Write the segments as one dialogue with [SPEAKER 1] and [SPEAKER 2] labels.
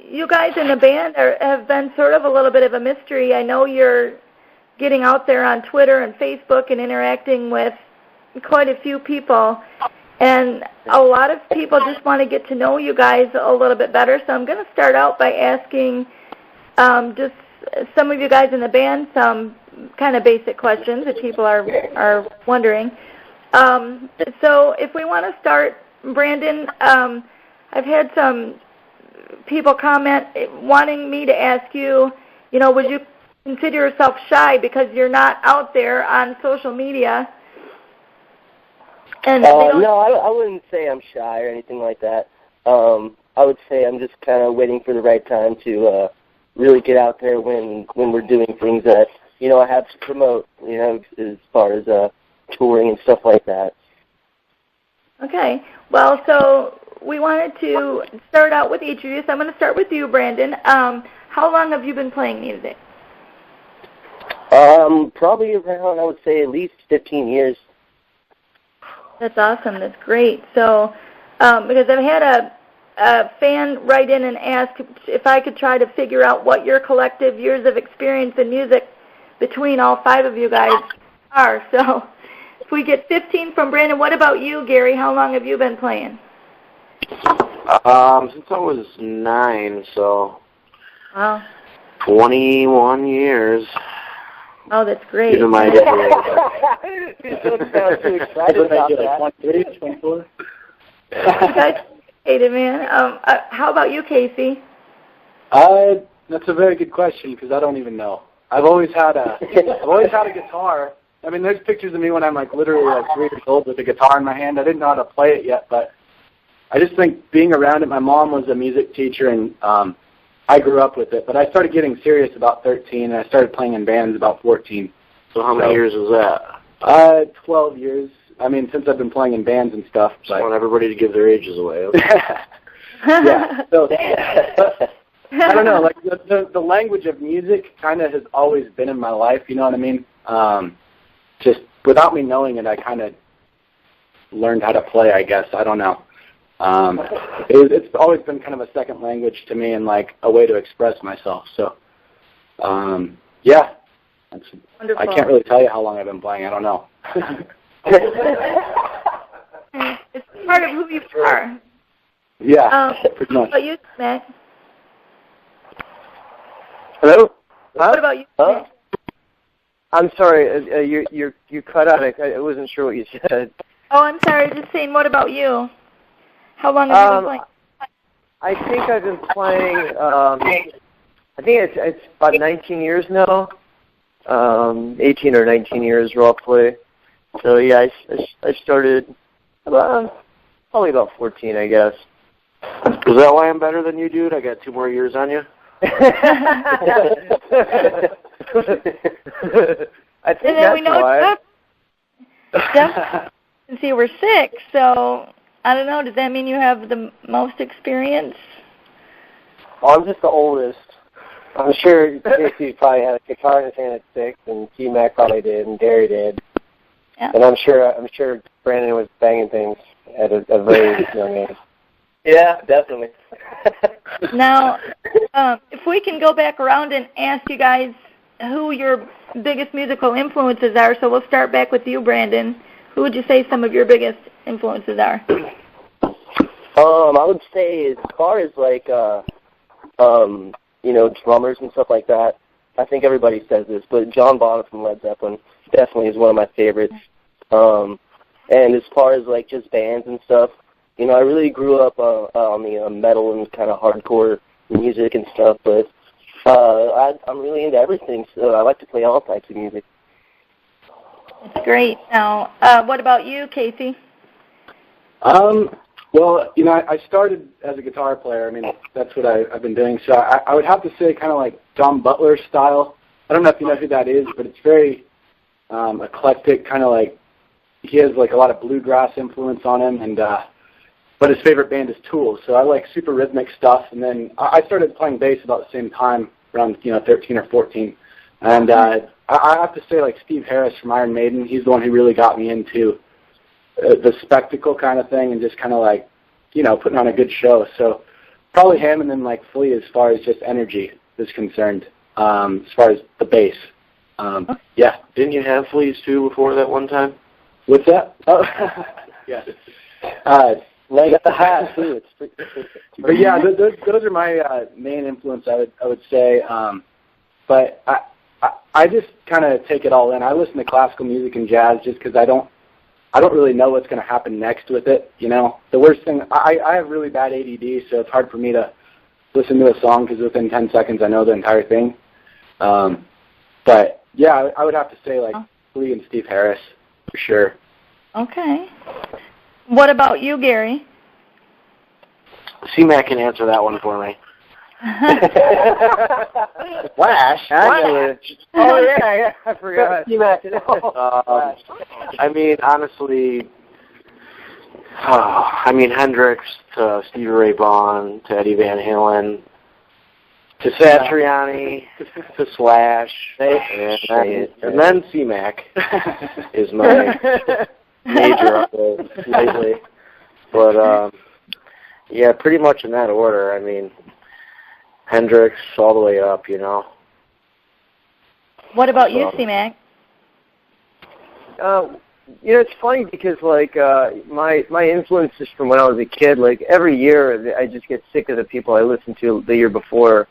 [SPEAKER 1] you guys in the band have been sort of a little bit of a mystery. I know you're getting out there on Twitter and Facebook and interacting with quite a few people, and a lot of people just want to get to know you guys a little bit better. So I'm going to start out by asking just some of you guys in the band some kind of basic questions that people are wondering. So if we want to start, Brandon, I've had some people comment wanting me to ask you, would you consider yourself shy because you're not out there on social media? And
[SPEAKER 2] no, I wouldn't say I'm shy or anything like that. I would say I'm just kind of waiting for the right time to really get out there when we're doing things that, I have to promote, as far as touring and stuff like that.
[SPEAKER 1] Okay. Well, so we wanted to start out with each of you. So I'm going to start with you, Brandon. How long have you been playing music?
[SPEAKER 2] Probably around, I would say, at least 15 years.
[SPEAKER 1] That's awesome. That's great. So, because I've had a fan write in and ask if I could try to figure out what your collective years of experience in music between all 5 of you guys are. So, if we get 15 from Brandon, what about you, Gary? How long have you been playing?
[SPEAKER 3] Since I was 9, so
[SPEAKER 1] wow,
[SPEAKER 3] 21 years.
[SPEAKER 1] Oh, that's great.
[SPEAKER 3] Even my
[SPEAKER 2] Don't sound too excited about that.
[SPEAKER 4] 23, 24?
[SPEAKER 1] You guys hated, man. How about you, Casey?
[SPEAKER 4] That's a very good question because I don't even know. I've always had a guitar. I mean, there's pictures of me when I'm literally 3 years old with a guitar in my hand. I didn't know how to play it yet, but I just think being around it. My mom was a music teacher, and I grew up with it. But I started getting serious about 13, and I started playing in bands about 14.
[SPEAKER 3] So how many years was that?
[SPEAKER 4] 12 years. I mean, since I've been playing in bands and stuff.
[SPEAKER 3] Just want everybody to give their ages away. Okay.
[SPEAKER 4] Yeah. So, I don't know. The language of music kind of has always been in my life. You know what I mean? Just without me knowing it, I kind of learned how to play, I guess. I don't know. It's always been kind of a second language to me and a way to express myself. So, yeah.
[SPEAKER 1] Wonderful.
[SPEAKER 4] I can't really tell you how long I've been playing. I don't know.
[SPEAKER 1] It's part of who you are.
[SPEAKER 4] Yeah, pretty much.
[SPEAKER 1] What about you, Matt?
[SPEAKER 2] Hello?
[SPEAKER 1] What about you, Matt?
[SPEAKER 2] I'm sorry, you cut out. I wasn't sure what you said.
[SPEAKER 1] Oh, I'm sorry. Just saying, what about you? How long have you been playing?
[SPEAKER 2] I think I've been playing, I think it's about 19 years now. 18 or 19 years, roughly. So, yeah, I started probably about 14, I guess.
[SPEAKER 3] Is that why I'm better than you, dude? I got 2 more years on you?
[SPEAKER 2] I think
[SPEAKER 1] and then
[SPEAKER 2] that's
[SPEAKER 1] we know
[SPEAKER 2] why.
[SPEAKER 1] Jeff, since you were 6, so I don't know. Does that mean you have the most experience?
[SPEAKER 2] Well, I'm just the oldest. I'm sure Casey probably had a guitar in his hand at 6, and Cyamak probably did, and Gary did.
[SPEAKER 1] Yeah.
[SPEAKER 2] And I'm sure Brandon was banging things at a very young age.
[SPEAKER 5] Yeah, definitely.
[SPEAKER 1] Now, if we can go back around and ask you guys who your biggest musical influences are, so we'll start back with you, Brandon. Who would you say some of your biggest influences are?
[SPEAKER 2] I would say as far as drummers and stuff like that, I think everybody says this, but John Bonham from Led Zeppelin definitely is one of my favorites. And as far as just bands and stuff, I really grew up on the metal and kind of hardcore music and stuff, but I'm really into everything, so I like to play all types of music.
[SPEAKER 1] That's great. Now, what about you, Casey?
[SPEAKER 4] Well, I started as a guitar player. I mean, that's what I've been doing. So I would have to say kind of like John Butler style. I don't know if you know who that is, but it's very eclectic, kind of he has a lot of bluegrass influence on him, and but his favorite band is Tool. So I like super rhythmic stuff. And then I started playing bass about the same time, around 13 or 14. And I have to say Steve Harris from Iron Maiden, he's the one who really got me into the spectacle kind of thing and just kind of putting on a good show. So probably him, and then like Flea as far as just energy is concerned. As far as the bass. Yeah.
[SPEAKER 3] Didn't you have Fleas too before that one time?
[SPEAKER 4] What's that? Oh, yes.
[SPEAKER 2] Leg at the hat too.
[SPEAKER 4] But yeah, those are my main influence. I would say. But I just kind of take it all in. I listen to classical music and jazz just because I don't really know what's going to happen next with it. You know, the worst thing, I have really bad ADD, so it's hard for me to listen to a song because within 10 seconds I know the entire thing. But yeah, I would have to say like Flea and Steve Harris for sure.
[SPEAKER 1] Okay. What about you, Gary?
[SPEAKER 3] Cyamak can answer that one for me.
[SPEAKER 2] Flash.
[SPEAKER 5] Oh yeah, I forgot.
[SPEAKER 3] I mean, honestly, Hendrix to Stevie Ray Vaughan to Eddie Van Halen to Satriani to Slash, and then Cyamak is my major uncle lately. But yeah, pretty much in that order. I mean, Hendrix all the way up, you know.
[SPEAKER 1] What about you, Cyamak?
[SPEAKER 5] It's funny because like my influences from when I was a kid, like every year I just get sick of the people I listened to the year before.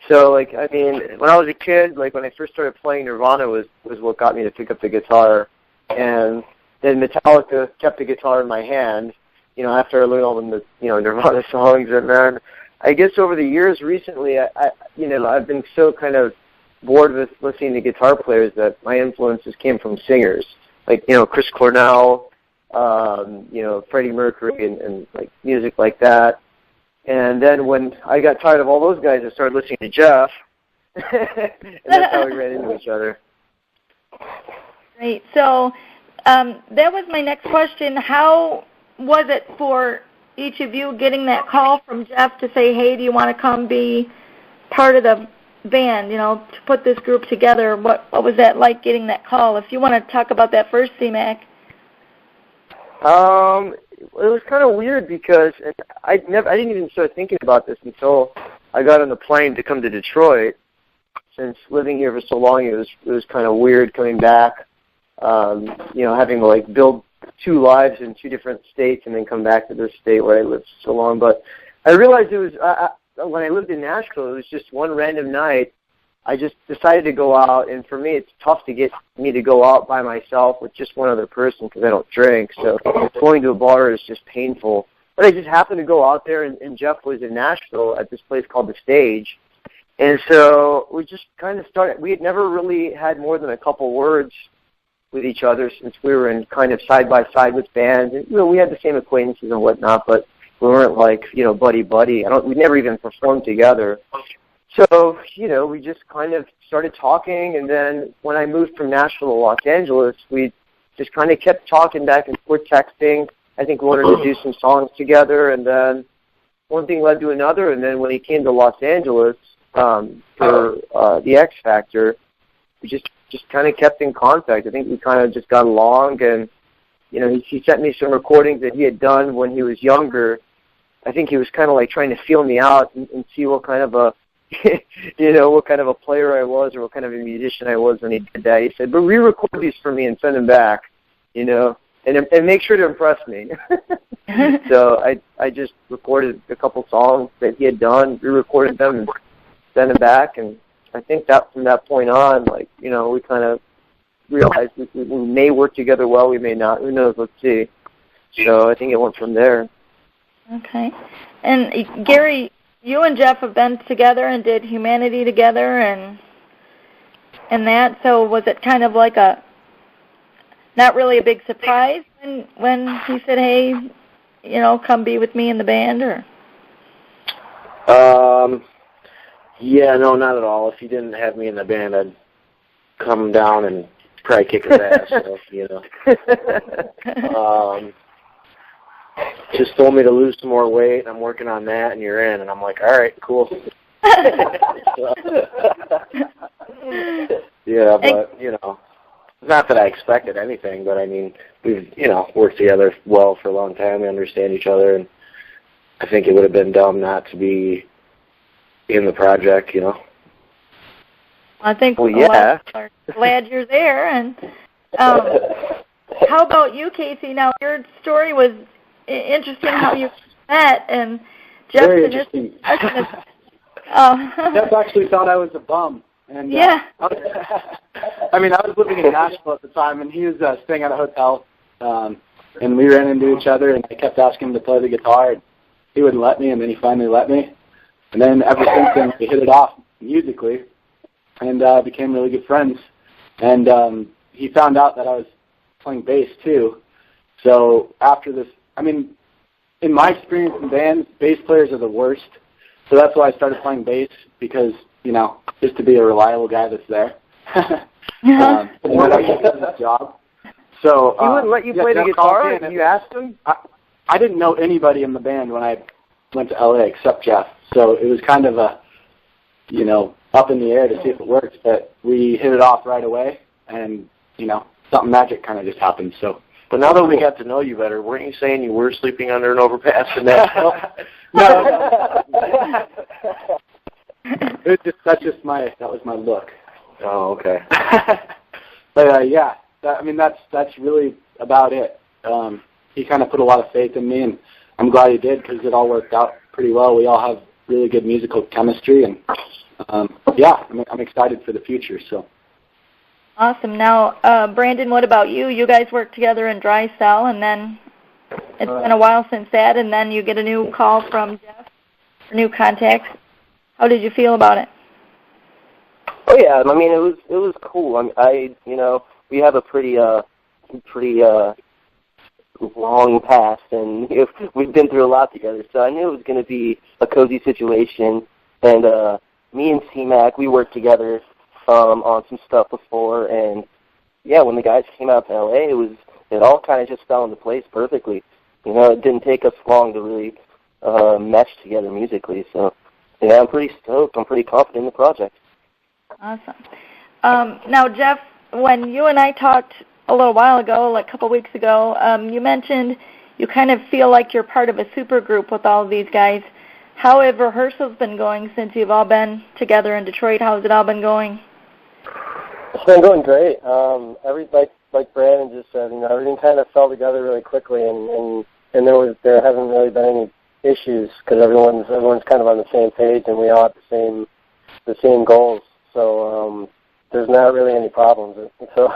[SPEAKER 5] So like I mean, when I was a kid, like when I first started playing, Nirvana was what got me to pick up the guitar, and then Metallica kept the guitar in my hand. You know, after I learned all the Nirvana songs, and then I guess over the years recently, I've been so kind of bored with listening to guitar players that my influences came from singers, like Chris Cornell, Freddie Mercury, and like music like that. And then when I got tired of all those guys, I started listening to Jeff, and that's how we ran into each other.
[SPEAKER 1] Great. So that was my next question. How was it for each of you getting that call from Jeff to say, hey, do you want to come be part of the band, to put this group together? What was that like getting that call? If you want to talk about that first, Cyamak.
[SPEAKER 5] It was kind of weird because I didn't even start thinking about this until I got on the plane to come to Detroit. Since living here for so long, it was kind of weird coming back, having to like build two lives in two different states and then come back to this state where I lived so long. But I realized it was when I lived in Nashville, it was just one random night. I just decided to go out, and for me, it's tough to get me to go out by myself with just one other person because I don't drink. So going to a bar is just painful. But I just happened to go out there, and Jeff was in Nashville at this place called The Stage. And so we just kind of started. We had never really had more than a couple words with each other since we were in kind of side by side with bands. And, we had the same acquaintances and whatnot, but we weren't like, buddy-buddy. We never even performed together. So, we just kind of started talking, and then when I moved from Nashville to Los Angeles, we just kind of kept talking back and forth, texting. I think we wanted to do some songs together, and then one thing led to another, and then when he came to Los Angeles for the X Factor, we just kind of kept in contact. I think we kind of just got along, and, he sent me some recordings that he had done when he was younger. I think he was kind of like trying to feel me out and see what kind of a what kind of a player I was or what kind of a musician I was when he did that. He said, but re-record these for me and send them back, and make sure to impress me. So I just recorded a couple songs that he had done, re-recorded them, and sent them back. And I think that from that point on, we kind of realized we may work together well, we may not. Who knows? Let's see. So I think it went from there. Okay.
[SPEAKER 1] And Gary, you and Jeff have been together and did Humanity together and that. So was it kind of like not really a big surprise when he said, hey, come be with me in the band, or?
[SPEAKER 3] Yeah, no, not at all. If he didn't have me in the band, I'd come down and probably kick his ass. So, just told me to lose some more weight, and I'm working on that, and you're in. And I'm like, all right, cool. Yeah, but, not that I expected anything, but, I mean, we've, worked together well for a long time. We understand each other, and I think it would have been dumb not to be in the project, you know.
[SPEAKER 1] I think
[SPEAKER 5] Well,
[SPEAKER 1] a lot of people are glad you're there. And how about you, Casey? Now, your story was interesting how you met, and Jeff.
[SPEAKER 4] Very interesting. Jeff actually thought I was a bum. And,
[SPEAKER 1] yeah.
[SPEAKER 4] I was living in Nashville at the time, and he was staying at a hotel, and we ran into each other, and I kept asking him to play the guitar, and he wouldn't let me, and then he finally let me. And then ever since then, we hit it off musically and became really good friends. And he found out that I was playing bass, too. So after this, in my experience in bands, bass players are the worst. So that's why I started playing bass, because, just to be a reliable guy that's there. Job. So
[SPEAKER 5] he wouldn't let you play the guitar, and you asked him?
[SPEAKER 4] I didn't know anybody in the band when I went to LA except Jeff. So it was kind of a, up in the air to see if it worked. But we hit it off right away, and, something magic kind of just happened. So.
[SPEAKER 3] But now that we got to know you better, weren't you saying you were sleeping under an overpass in Nashville?
[SPEAKER 4] No. That was my look.
[SPEAKER 3] Oh, okay.
[SPEAKER 4] But that's really about it. He kind of put a lot of faith in me, and I'm glad he did, because it all worked out pretty well. We all have really good musical chemistry, and I'm excited for the future. So.
[SPEAKER 1] Awesome. Now, Brandon, what about you? You guys worked together in Dry Cell, and then it's been a while since that, and then you get a new call from Jeff for new contacts. How did you feel about it?
[SPEAKER 2] Oh yeah, it was cool. We have a pretty long past, and we've been through a lot together. So I knew it was going to be a cozy situation. And me and Cyamak, we worked together on some stuff before, and yeah, when the guys came out to LA, it all kind of just fell into place perfectly. It didn't take us long to really mesh together musically. So yeah, I'm pretty stoked. I'm pretty confident in the project.
[SPEAKER 1] Awesome. Now, Jeff, when you and I talked a little while ago, like a couple weeks ago, you mentioned you kind of feel like you're part of a super group with all of these guys. How have rehearsals been going since you've all been together in Detroit? How has it all been going?
[SPEAKER 2] It's been going great. Like Brandon just said, everything kind of fell together really quickly, and there hasn't really been any issues, because everyone's kind of on the same page, and we all have the same goals. So there's not really any problems. So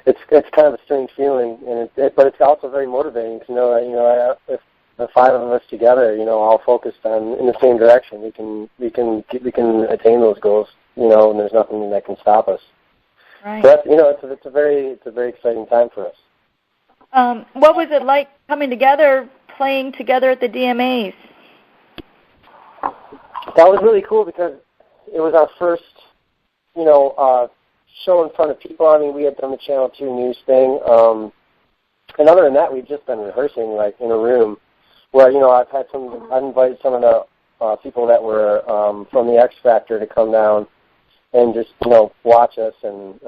[SPEAKER 2] it's kind of a strange feeling, but it's also very motivating to know that if the five of us together, all focused in the same direction, we can attain those goals, and there's nothing that can stop us.
[SPEAKER 1] Right.
[SPEAKER 2] So that's, it's a very exciting time for us.
[SPEAKER 1] What was it like coming together, playing together at the DMAs?
[SPEAKER 2] That was really cool, because it was our first, show in front of people. We had done the Channel 2 News thing, and other than that, we've just been rehearsing like in a room where I've invited some of the people that were from the X Factor to come down and just watch us, and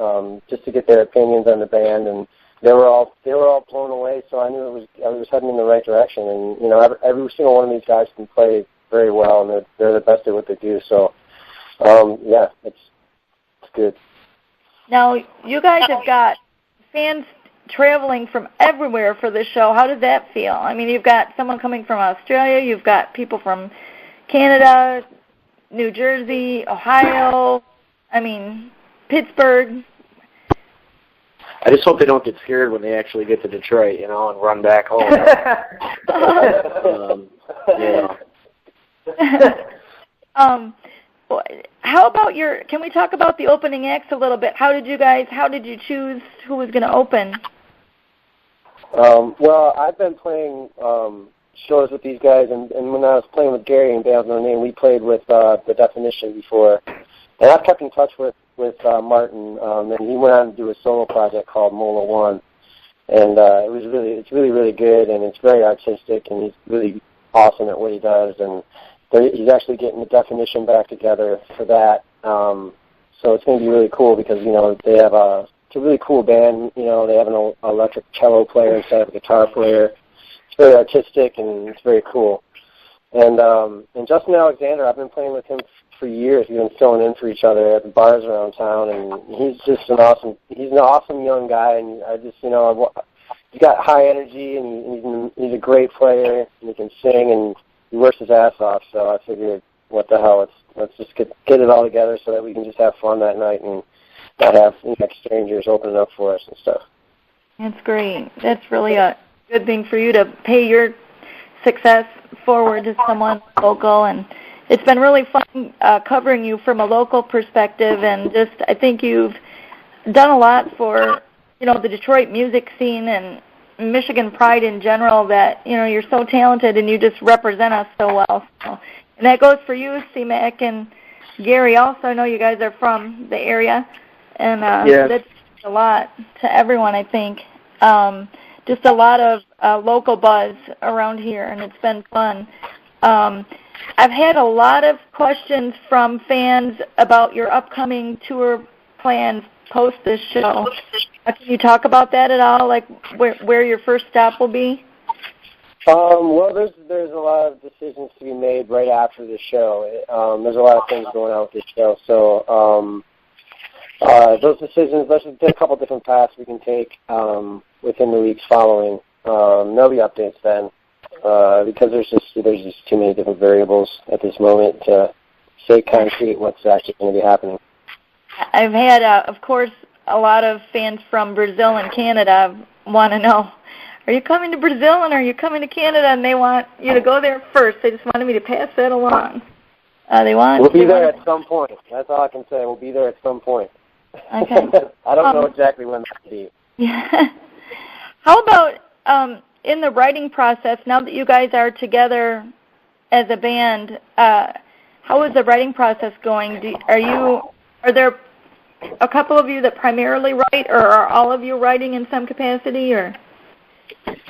[SPEAKER 2] just to get their opinions on the band, and they were all blown away. So I knew I was heading in the right direction, and every single one of these guys can play very well, and they're the best at what they do. So it's good.
[SPEAKER 1] Now, you guys have got fans traveling from everywhere for this show. How did that feel? You've got someone coming from Australia, you've got people from Canada, New Jersey, Ohio, Pittsburgh.
[SPEAKER 3] I just hope they don't get scared when they actually get to Detroit, and run back home.
[SPEAKER 1] How about can we talk about the opening acts a little bit? How did you choose who was going to open?
[SPEAKER 2] Well, I've been playing shows with these guys, and when I was playing with Gary and Bands No Name, we played with The Definition before. And I've kept in touch with Martin, and he went on to do a solo project called Mola One. And it's really good, and it's very artistic, and he's really awesome at what he does. And he's actually getting The Definition back together for that. So it's going to be really cool, because, they have it's a really cool band. They have an electric cello player instead of a guitar player. It's very artistic, and it's very cool.
[SPEAKER 6] And Justin Alexander, I've been playing with him for years. We've been filling in for each other at the bars around town, and he's just an awesome young guy. And I just, he's got high energy, and he's a great player, and he can sing, and he works his ass off. So I figured, what the hell, let's just get it all together so that we can just have fun that night and not have strangers opening up for us and stuff.
[SPEAKER 1] That's great. That's really a good thing for you to pay your success forward to someone local, and it's been really fun covering you from a local perspective, and just I think you've done a lot for the Detroit music scene and Michigan pride in general. That you're so talented and you just represent us so well. So, and that goes for you, Cyamak, and Gary. Also, I know you guys are from the area, and that's a lot to everyone. I think just a lot of local buzz around here, and it's been fun. I've had a lot of questions from fans about your upcoming tour plans post this show. Can you talk about that at all, like where your first stop will be?
[SPEAKER 6] Well, there's a lot of decisions to be made right after the show. There's a lot of things going on with this show. So those decisions, there's a couple different paths we can take within the weeks following. There'll be updates then because there's just too many different variables at this moment to say concrete what's actually going to be happening.
[SPEAKER 1] I've had, of course, a lot of fans from Brazil and Canada want to know, are you coming to Brazil and are you coming to Canada? And they want you to go there first. They just wanted me to pass that along.
[SPEAKER 6] We'll be there at some point. That's all I can say. We'll be there at some point.
[SPEAKER 1] Okay.
[SPEAKER 6] I don't know exactly when that'll be.
[SPEAKER 1] Yeah. How about in the writing process, now that you guys are together as a band, how is the writing process going? Are there a couple of you that primarily write, or are all of you writing in some capacity, or?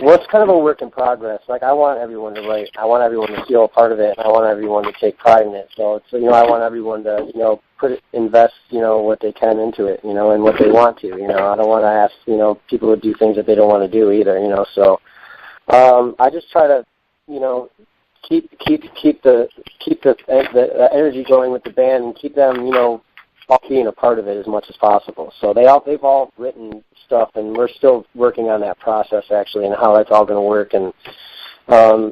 [SPEAKER 6] Well, it's kind of a work in progress. Like, I want everyone to write. I want everyone to feel a part of it. And I want everyone to take pride in it. So, I want everyone to, invest, what they can into it, and what they want to. I don't want to ask, people to do things that they don't want to do either, So, I just try to, keep the energy going with the band and keep them, all being a part of it as much as possible. So they've all written stuff, and we're still working on that process actually, and how that's all going to work. And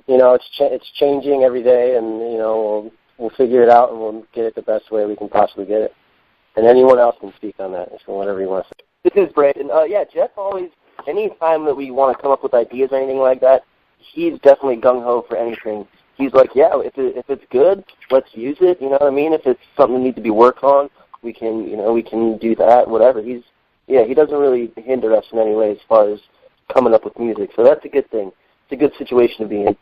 [SPEAKER 6] it's changing every day, and we'll figure it out, and we'll get it the best way we can possibly get it. And anyone else can speak on that, so whatever you want to say.
[SPEAKER 2] This is Brandon. Jeff always, any time that we want to come up with ideas or anything like that, he's definitely gung-ho for anything. He's like, if it's good, let's use it, you know what I mean? If it's something that needs to be worked on, we can do that, whatever. He doesn't really hinder us in any way as far as coming up with music. So that's a good thing. It's a good situation to be in.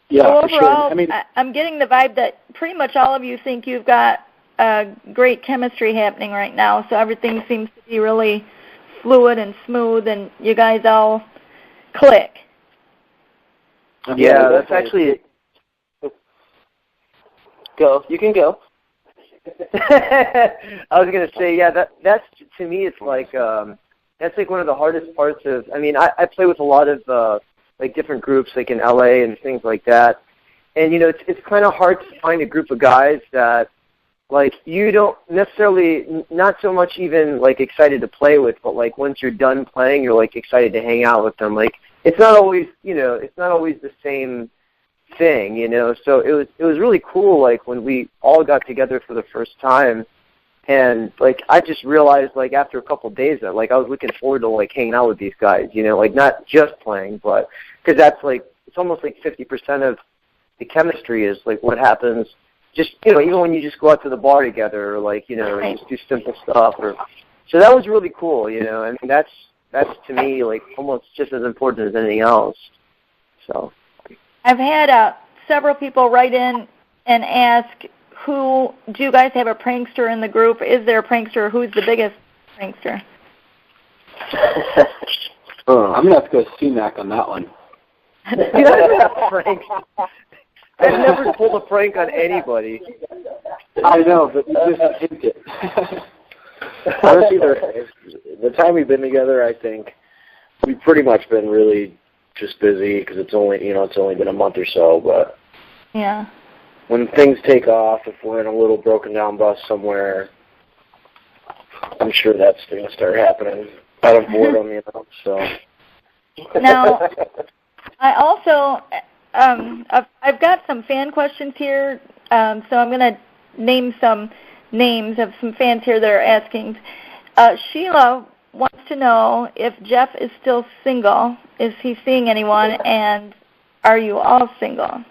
[SPEAKER 4] Yeah,
[SPEAKER 1] so
[SPEAKER 4] for
[SPEAKER 1] overall,
[SPEAKER 4] sure.
[SPEAKER 1] I'm getting the vibe that pretty much all of you think you've got great chemistry happening right now. So everything seems to be really fluid and smooth, and you guys all click.
[SPEAKER 3] Yeah, that's actually.
[SPEAKER 2] Go. You can go.
[SPEAKER 5] I was gonna say, that's to me, it's like that's like one of the hardest parts of. I mean, I play with a lot of like different groups, like in LA and things like that, and it's kind of hard to find a group of guys that like you don't necessarily, not so much even like excited to play with, but like once you're done playing, you're like excited to hang out with them. Like it's not always the same thing, So it was really cool, like when we all got together for the first time, and like I just realized, like after a couple of days, that like I was looking forward to like hanging out with these guys, like not just playing, but because that's like it's almost like 50% of the chemistry is like what happens. Just even when you just go out to the bar together, or like
[SPEAKER 1] Right.
[SPEAKER 5] just do simple stuff, or so that was really cool, and that's to me like almost just as important as anything else. So.
[SPEAKER 1] I've had several people write in and ask, do you guys have a prankster in the group? Is there a prankster? Who's the biggest prankster?
[SPEAKER 4] I'm going to have to go Cyamak on that one.
[SPEAKER 5] I've never pulled a prank on anybody.
[SPEAKER 4] I know, but you just hinted.
[SPEAKER 3] Honestly, the time we've been together, I think we've pretty much been really just busy because it's only been a month or so. But
[SPEAKER 1] Yeah.
[SPEAKER 3] When things take off, if we're in a little broken down bus somewhere, I'm sure that's going to start happening out of boredom, you know. So.
[SPEAKER 1] Now, I also I've got some fan questions here, so I'm going to name some names of some fans here that are asking. Sheila wants to know if Jeff is still single. Is he seeing anyone, and are you all single?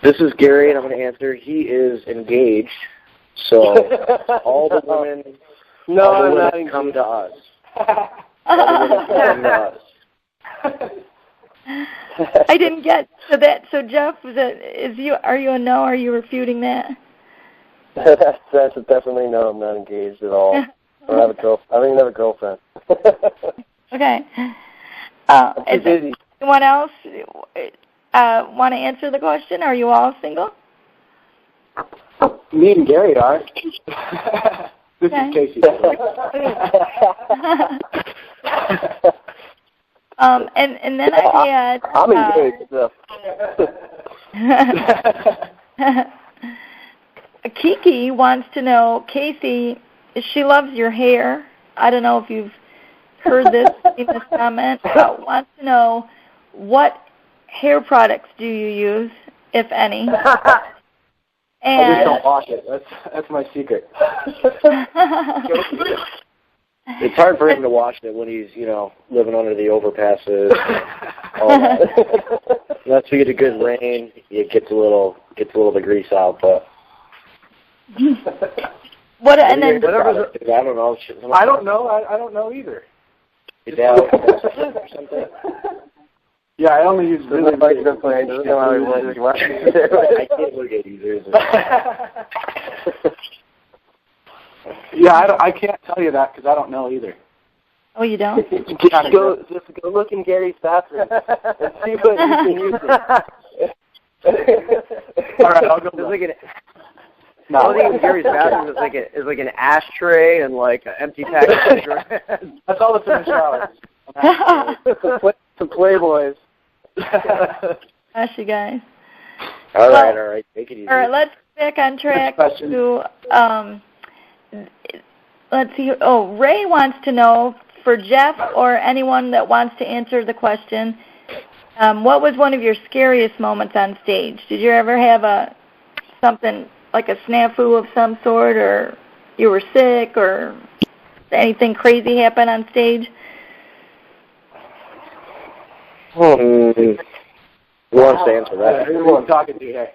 [SPEAKER 3] This is Gary, and I'm going to answer. He is engaged, so all the women, come to us. All the women come to us.
[SPEAKER 1] I didn't get so that. So Jeff, are you a no? Are you refuting that?
[SPEAKER 6] That's a definitely no. I'm not engaged at all. I don't even have a girlfriend.
[SPEAKER 1] Okay. Is anyone else want to answer the question? Are you all single?
[SPEAKER 4] Me and Gary are. This is Casey.
[SPEAKER 1] And then I had.
[SPEAKER 6] I'm engaged. So.
[SPEAKER 1] Kiki wants to know, Casey, she loves your hair. I don't know if you've heard this in this comment. Wants to know, what hair products do you use, if any? And
[SPEAKER 4] I just don't wash it. That's my secret.
[SPEAKER 3] It's hard for him to wash it when he's, living under the overpasses. All that. Unless we get a good rain, it gets a little the grease out. But
[SPEAKER 1] what? And then
[SPEAKER 3] I don't know.
[SPEAKER 4] I don't know. I don't know either. Yeah, I only use really big plans.
[SPEAKER 3] I can't look at either.
[SPEAKER 4] Yeah, I can't tell you that because I don't know either.
[SPEAKER 1] Oh, you don't?
[SPEAKER 6] Just go look in Gary's bathroom and see what you can use.
[SPEAKER 4] All right, I'll go.
[SPEAKER 5] No, I think in Gary's bathroom is like an ashtray and like an empty pack of cigarettes.
[SPEAKER 4] That's all that's in the shower.
[SPEAKER 6] Some Playboys.
[SPEAKER 1] Gosh, you guys.
[SPEAKER 3] All right. Take it easy.
[SPEAKER 1] All right, let's get back on track to. Let's see. Oh, Ray wants to know, for Jeff or anyone that wants to answer the question, what was one of your scariest moments on stage? Did you ever have something like a snafu of some sort, or you were sick, or anything crazy happen on stage?
[SPEAKER 3] Who wants to answer that?
[SPEAKER 4] Who are you talking to here?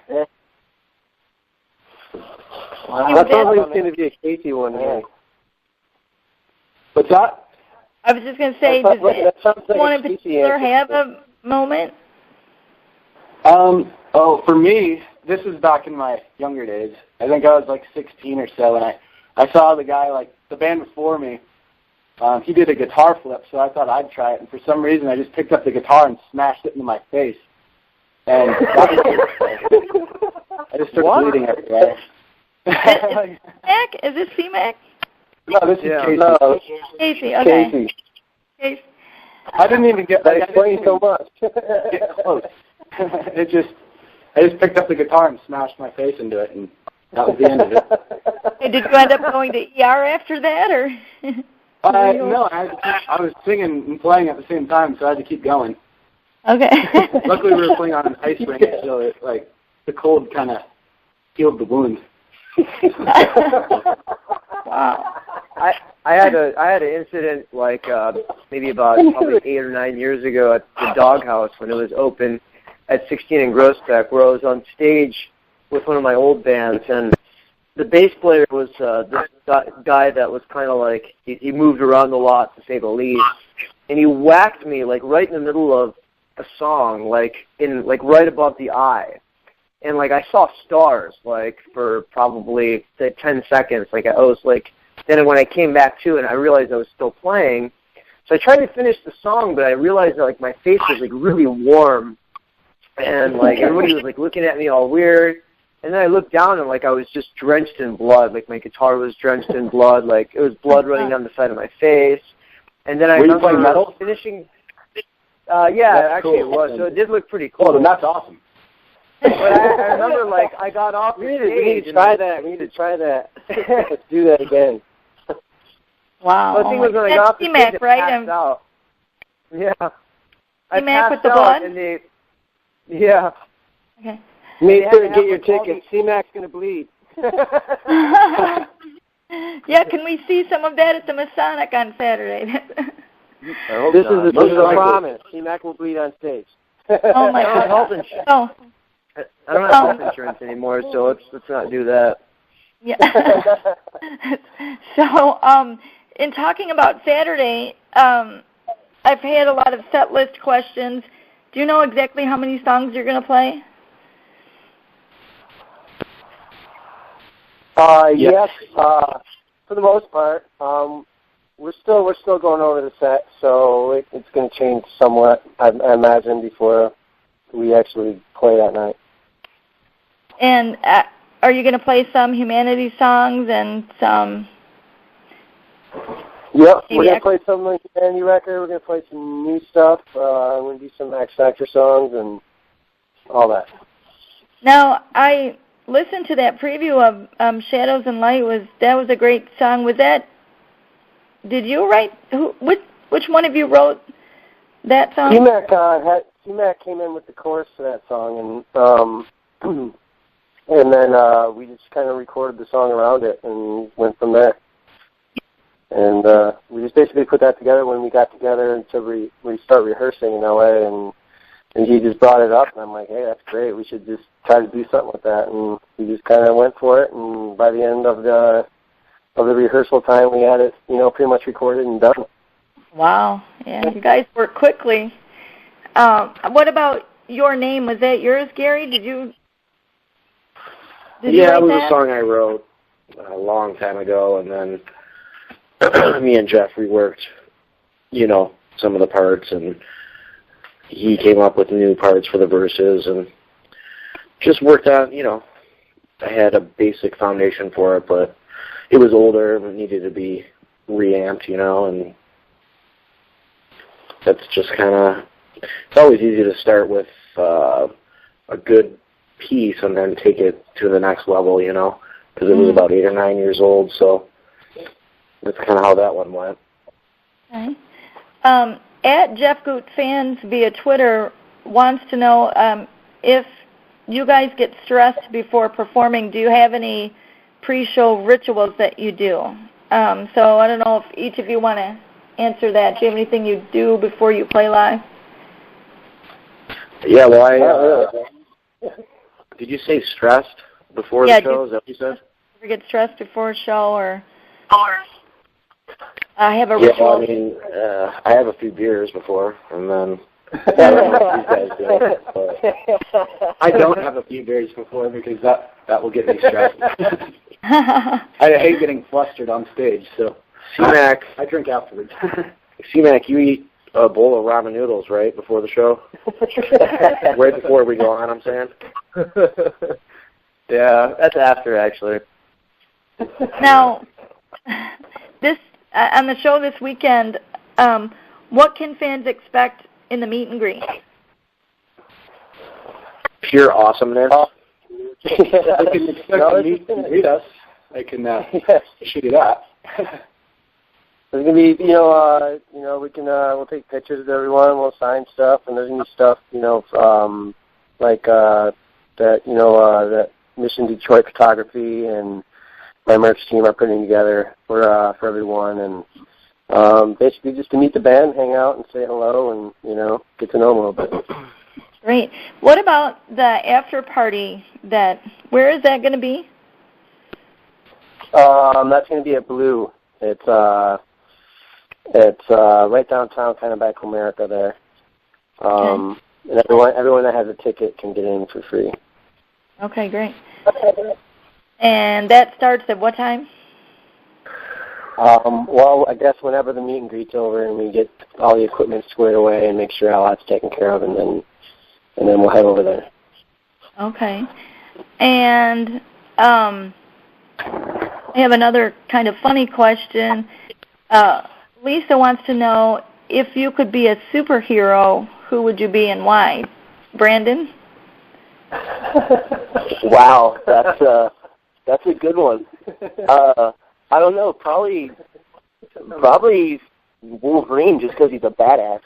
[SPEAKER 6] I thought it was going to be a Casey one here.
[SPEAKER 4] What's that?
[SPEAKER 1] I was just going to say, does anyone in particular have a moment?
[SPEAKER 4] For me, this was back in my younger days. I think I was like 16 or so, and I saw the guy, like the band before me, he did a guitar flip, so I thought I'd try it, and for some reason I just picked up the guitar and smashed it into my face. And I just started bleeding everywhere.
[SPEAKER 1] Is this Cyamak?
[SPEAKER 4] No, this is Casey.
[SPEAKER 6] No.
[SPEAKER 1] Casey, okay.
[SPEAKER 6] Casey.
[SPEAKER 4] I didn't even get
[SPEAKER 6] that. Explains so much.
[SPEAKER 4] Get close. I just picked up the guitar and smashed my face into it, and that was the end of it.
[SPEAKER 1] Hey, did you end up going to ER after that, or?
[SPEAKER 4] No, I was singing and playing at the same time, so I had to keep going.
[SPEAKER 1] Okay.
[SPEAKER 4] Luckily, we were playing on an ice rink, so the cold kind of healed the wound.
[SPEAKER 1] Wow.
[SPEAKER 5] I had an incident like maybe probably 8 or 9 years ago at the Doghouse when it was open at 16 in Groesbeck, where I was on stage with one of my old bands, and the bass player was this guy that was kind of like he moved around a lot, to say the least, and he whacked me like right in the middle of a song, like right above the eye. And, I saw stars, for probably 10 seconds. I was, then when I came back to it, I realized I was still playing. So I tried to finish the song, but I realized that, my face was, really warm. And, everybody was, looking at me all weird. And then I looked down, and, I was just drenched in blood. My guitar was drenched in blood. It was blood running down the side of my face. And then I remember
[SPEAKER 4] playing metal?
[SPEAKER 5] finishing. Yeah,
[SPEAKER 4] that's
[SPEAKER 5] actually
[SPEAKER 4] cool.
[SPEAKER 5] It was. So it did look pretty cool.
[SPEAKER 4] Oh, then that's awesome.
[SPEAKER 5] But I remember, like, I got off the stage.
[SPEAKER 6] We need to try that. We need to try that. Let's do that again.
[SPEAKER 1] Wow.
[SPEAKER 5] The thing was, when I got off the stage,
[SPEAKER 1] Cyamak, right?
[SPEAKER 5] I passed out. Yeah.
[SPEAKER 1] Cyamak with the blood?
[SPEAKER 5] Yeah.
[SPEAKER 1] Okay.
[SPEAKER 6] Make sure to get your ticket. Cymak's going to bleed.
[SPEAKER 1] Yeah, can we see some of that at the Masonic on Saturday?
[SPEAKER 6] This is a promise. Cyamak will bleed on stage.
[SPEAKER 1] Oh, my God. Oh.
[SPEAKER 5] I don't have health insurance anymore, so let's not do that.
[SPEAKER 1] Yeah. So, in talking about Saturday, I've had a lot of set list questions. Do you know exactly how many songs you're going to play?
[SPEAKER 6] Yes, for the most part. We're still going over the set, so it's going to change somewhat, I imagine, before we actually play that night.
[SPEAKER 1] And are you going to play some Humanity songs and some?
[SPEAKER 6] Yep, we're going to play some of the Humanity record. We're going to play some new stuff. We're going to do some X Factor songs and all that.
[SPEAKER 1] Now, I listened to that preview of Shadows and Light. That was a great song. Was that? Did you write? Which one of you wrote that song?
[SPEAKER 6] Cyamak came in with the chorus to that song, and then we just kind of recorded the song around it and went from there. And we just basically put that together when we got together until we start rehearsing in LA, and he just brought it up, and I'm like, hey, that's great. We should just try to do something with that, and we just kind of went for it. And by the end of the rehearsal time, we had it, pretty much recorded and done.
[SPEAKER 1] Wow, yeah, you guys work quickly. What about Your Name? Was that yours, Gary? Did you
[SPEAKER 3] Yeah,
[SPEAKER 1] write
[SPEAKER 3] it was
[SPEAKER 1] that?
[SPEAKER 3] a song I wrote a long time ago, and then me and Jeff reworked, some of the parts, and he came up with new parts for the verses, and just worked on, I had a basic foundation for it, but it was older and it needed to be reamped, and that's just kind of, it's always easy to start with a good piece and then take it to the next level, because it was about 8 or 9 years old, so that's kind of how that one went.
[SPEAKER 1] Okay. At Jeff Gutt Fans via Twitter wants to know if you guys get stressed before performing. Do you have any pre-show rituals that you do? So I don't know if each of you want to answer that. Do you have anything you do before you play live?
[SPEAKER 3] Yeah, well, did you say stressed before the show? Is that what you said?
[SPEAKER 1] Ever get stressed before a show or I have a ritual.
[SPEAKER 3] Yeah, well, I mean, I have a few beers before, and then I don't know if you guys do. But
[SPEAKER 4] I don't have a few beers before because that will get me stressed. I hate getting flustered on stage, so
[SPEAKER 3] Cyamak,
[SPEAKER 4] I drink afterwards.
[SPEAKER 3] Cyamak, you eat a bowl of ramen noodles, right, before the show? Right before we go on, I'm saying?
[SPEAKER 5] Yeah, that's after, actually.
[SPEAKER 1] Now, this on the show this weekend, what can fans expect in the meet and greet?
[SPEAKER 3] Pure awesomeness.
[SPEAKER 4] They can expect to meet and greet us. They can should do that.
[SPEAKER 6] There's gonna be, we'll take pictures of everyone, we'll sign stuff, and there's gonna be stuff, that Mission Detroit Photography and my merch team are putting together for everyone, and basically just to meet the band, hang out, and say hello, and get to know them a little bit.
[SPEAKER 1] Great. What about the after party? Where is that going to be?
[SPEAKER 6] That's going to be at Blue. It's right downtown, kind of by Comerica there. And everyone that has a ticket can get in for free.
[SPEAKER 1] Okay, great. And that starts at what time?
[SPEAKER 6] Well, I guess whenever the meet and greet's over and we get all the equipment squared away and make sure all that's taken care of, and then we'll head over there.
[SPEAKER 1] Okay. And I have another kind of funny question. Lisa wants to know, if you could be a superhero, who would you be and why? Brandon?
[SPEAKER 2] Wow, that's a good one. I don't know, probably Wolverine, just because he's a badass.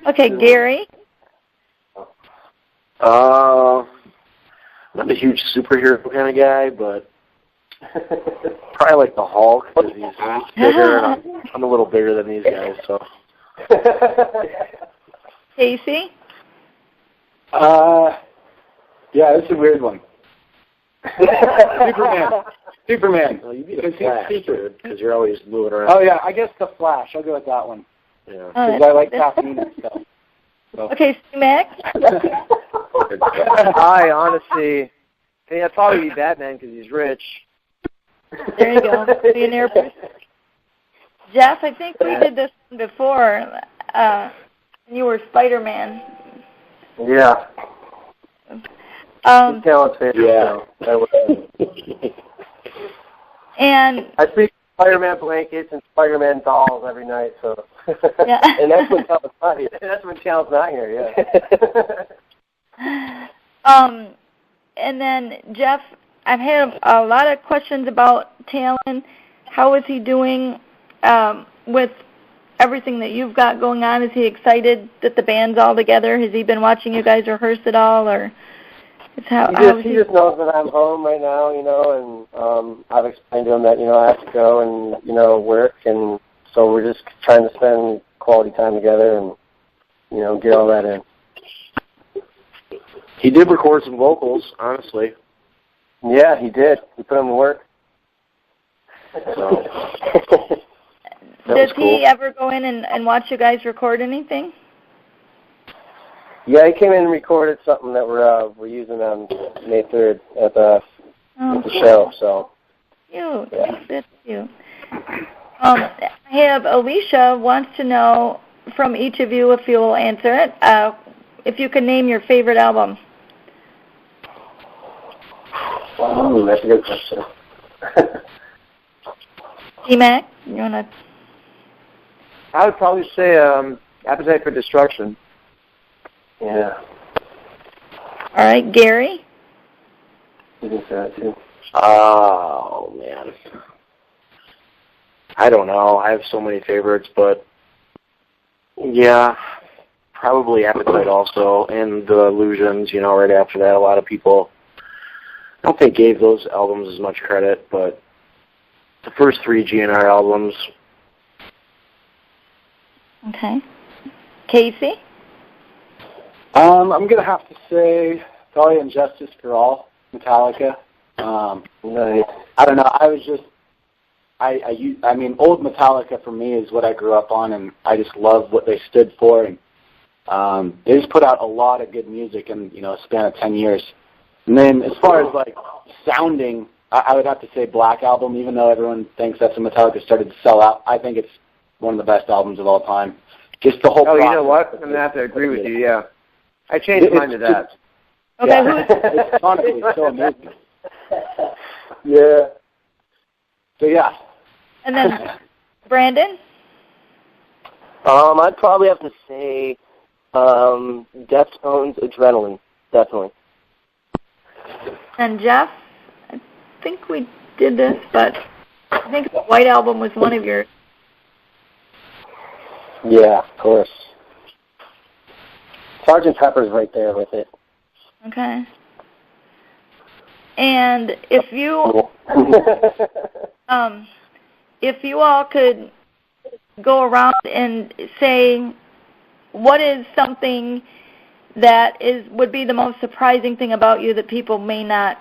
[SPEAKER 1] Okay, Gary.
[SPEAKER 3] Not a huge superhero kind of guy, but probably like the Hulk, because he's bigger, and I'm a little bigger than these guys, so.
[SPEAKER 1] Casey?
[SPEAKER 4] Yeah, this is a weird one. Superman.
[SPEAKER 3] Well, you need a Flash, because you're always moving around.
[SPEAKER 4] Oh, yeah, I guess the Flash. I'll go with that one.
[SPEAKER 3] Yeah.
[SPEAKER 4] Because I like caffeine and stuff. So.
[SPEAKER 1] Okay, Cyamak?
[SPEAKER 5] I honestly think I'd probably be Batman because he's rich.
[SPEAKER 1] There you go. Millionaire person. Jeff, I think we did this before. You were Spider-Man.
[SPEAKER 5] Yeah.
[SPEAKER 2] Yeah.
[SPEAKER 5] And I speak Spider-Man blankets and Spider-Man dolls every night, so.
[SPEAKER 1] Yeah.
[SPEAKER 2] And that's when Cal's not here.
[SPEAKER 5] That's when Cal's not here, yeah.
[SPEAKER 1] And then, Jeff, I've had a lot of questions about Talon. How is he doing with everything that you've got going on? Is he excited that the band's all together? Has he been watching you guys rehearse at all, or
[SPEAKER 6] he just knows that I'm home right now, and I've explained to him that, I have to go and, work, and so we're just trying to spend quality time together and, get all that in.
[SPEAKER 3] He did record some vocals, honestly.
[SPEAKER 6] Yeah, he did. He put them to work.
[SPEAKER 3] So,
[SPEAKER 1] does he ever go in and watch you guys record anything?
[SPEAKER 6] Yeah, he came in and recorded something that we're using on May 3rd at the show. So.
[SPEAKER 1] Cute.
[SPEAKER 6] Yeah.
[SPEAKER 1] That's cute. I have Alicia wants to know from each of you, if you will answer it, if you can name your favorite album.
[SPEAKER 6] Wow, that's a good question.
[SPEAKER 1] Cyamak, you want to?
[SPEAKER 5] I would probably say Appetite for Destruction.
[SPEAKER 6] Yeah.
[SPEAKER 1] All right, Gary?
[SPEAKER 6] You can say that too.
[SPEAKER 3] Oh, man. I don't know. I have so many favorites, but yeah, probably Appetite also, and The Illusions, right after that. A lot of people, I don't think, gave those albums as much credit, but the first 3 GNR albums.
[SPEAKER 1] Okay. Casey?
[SPEAKER 4] I'm going to have to say probably Injustice for All, Metallica. I don't know. I was just, I mean, old Metallica for me is what I grew up on, and I just love what they stood for. And they just put out a lot of good music in, a span of 10 years. And then as far as, sounding, I would have to say Black Album, even though everyone thinks that's when Metallica started to sell out. I think it's one of the best albums of all time. Just the whole process.
[SPEAKER 5] You know what? I'm going to have to agree with you, yeah. I changed mine to that.
[SPEAKER 1] Okay.
[SPEAKER 4] Yeah. It's honestly so amazing.
[SPEAKER 6] Yeah.
[SPEAKER 4] So, yeah.
[SPEAKER 1] And then Brandon?
[SPEAKER 2] I'd probably have to say Deftones, Adrenaline, definitely.
[SPEAKER 1] And Jeff? I think we did this, but I think the White Album was one of yours.
[SPEAKER 6] Yeah, of course. Sgt. Pepper's right there with it.
[SPEAKER 1] Okay. And if you all could go around and say what is something that would be the most surprising thing about you that people may not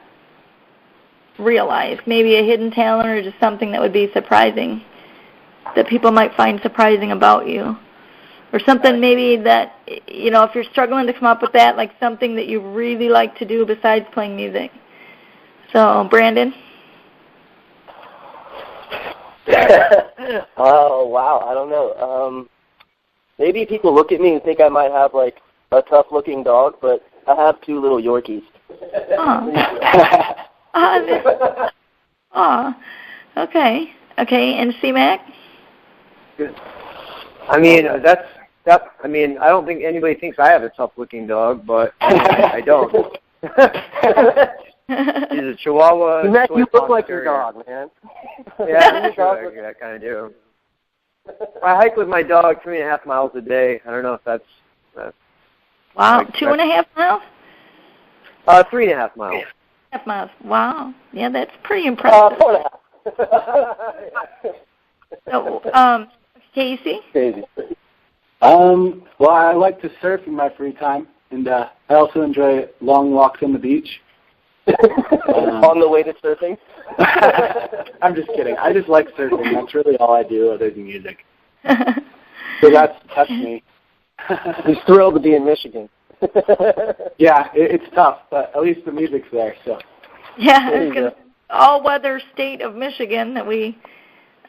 [SPEAKER 1] realize, maybe a hidden talent or just something that would be surprising that people might find surprising about you, or something maybe that, if you're struggling to come up with that, like something that you really like to do besides playing music. So, Brandon?
[SPEAKER 2] Oh, wow, I don't know. Maybe people look at me and think I might have, a tough-looking dog, but I have 2 little Yorkies.
[SPEAKER 1] Oh. Okay. Okay, and Cyamak?
[SPEAKER 5] I mean, that's I mean, I don't think anybody thinks I have a tough-looking dog, but I don't. He's a Chihuahua.
[SPEAKER 6] You look like your dog, man.
[SPEAKER 5] Yeah, sure, I kind of do. I hike with my dog 3.5 miles a day. I don't know if that's
[SPEAKER 1] wow, 2.5 miles?
[SPEAKER 5] 3.5 miles.
[SPEAKER 1] 3.5 miles. Wow. Yeah, that's pretty impressive.
[SPEAKER 6] 4.5.
[SPEAKER 1] So, Casey?
[SPEAKER 4] Well, I like to surf in my free time, and I also enjoy long walks on the beach.
[SPEAKER 2] On the way to surfing?
[SPEAKER 4] I'm just kidding. I just like surfing. That's really all I do other than music. So that's me.
[SPEAKER 6] He's thrilled to be in Michigan.
[SPEAKER 4] Yeah, it's tough, but at least the music's there. So.
[SPEAKER 1] Yeah, it's all-weather state of Michigan that we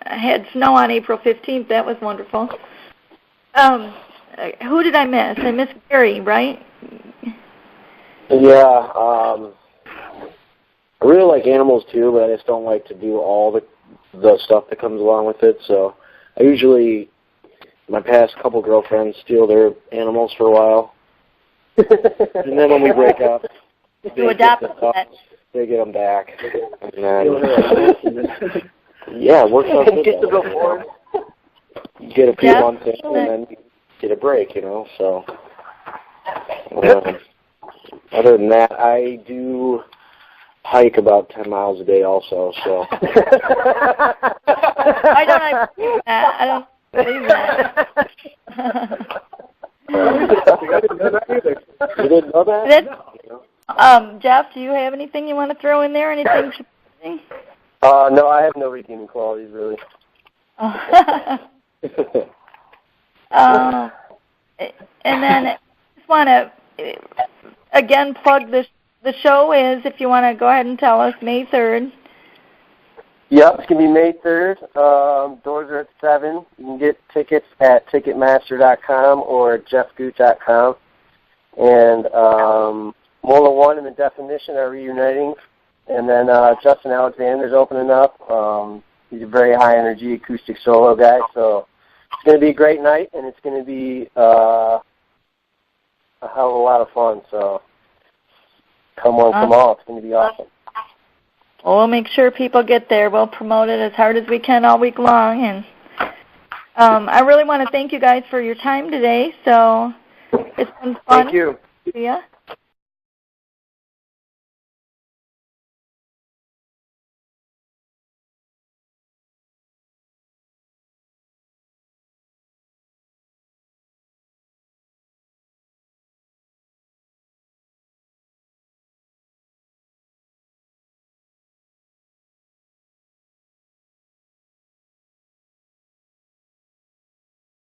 [SPEAKER 1] had snow on April 15th. That was wonderful. Who did I miss? I missed Gary, right?
[SPEAKER 3] Yeah, I really like animals too, but I just don't like to do all the stuff that comes along with it. So I usually, my past couple girlfriends steal their animals for a while, and then when we break up,
[SPEAKER 1] You adopt
[SPEAKER 3] they get them back, and then yeah, it works out good.
[SPEAKER 6] Get to go forward.
[SPEAKER 3] You get a few months in, and then you get a break, you know. So other than that, I do hike about 10 miles a day also, so.
[SPEAKER 1] I don't believe that. I don't believe that.
[SPEAKER 3] You didn't know that?
[SPEAKER 1] Jeff, do you have anything you want to throw in there? Anything surprising?
[SPEAKER 6] No, I have no redeeming qualities, really.
[SPEAKER 1] And then I just want to, again, plug the show is, if you want to go ahead and tell us, May 3rd.
[SPEAKER 6] Yep, it's going to be May 3rd. Doors are at 7. You can get tickets at Ticketmaster.com or JeffGutt.com. And Mola One and The Definition are reuniting. And then Justin Alexander's opening up. He's a very high-energy acoustic solo guy. So it's going to be a great night, and it's going to be a hell of a lot of fun. So come on, come all. It's going to be awesome.
[SPEAKER 1] Well, we'll make sure people get there. We'll promote it as hard as we can all week long. And I really want to thank you guys for your time today. So it's been fun.
[SPEAKER 5] Thank you.
[SPEAKER 1] See ya.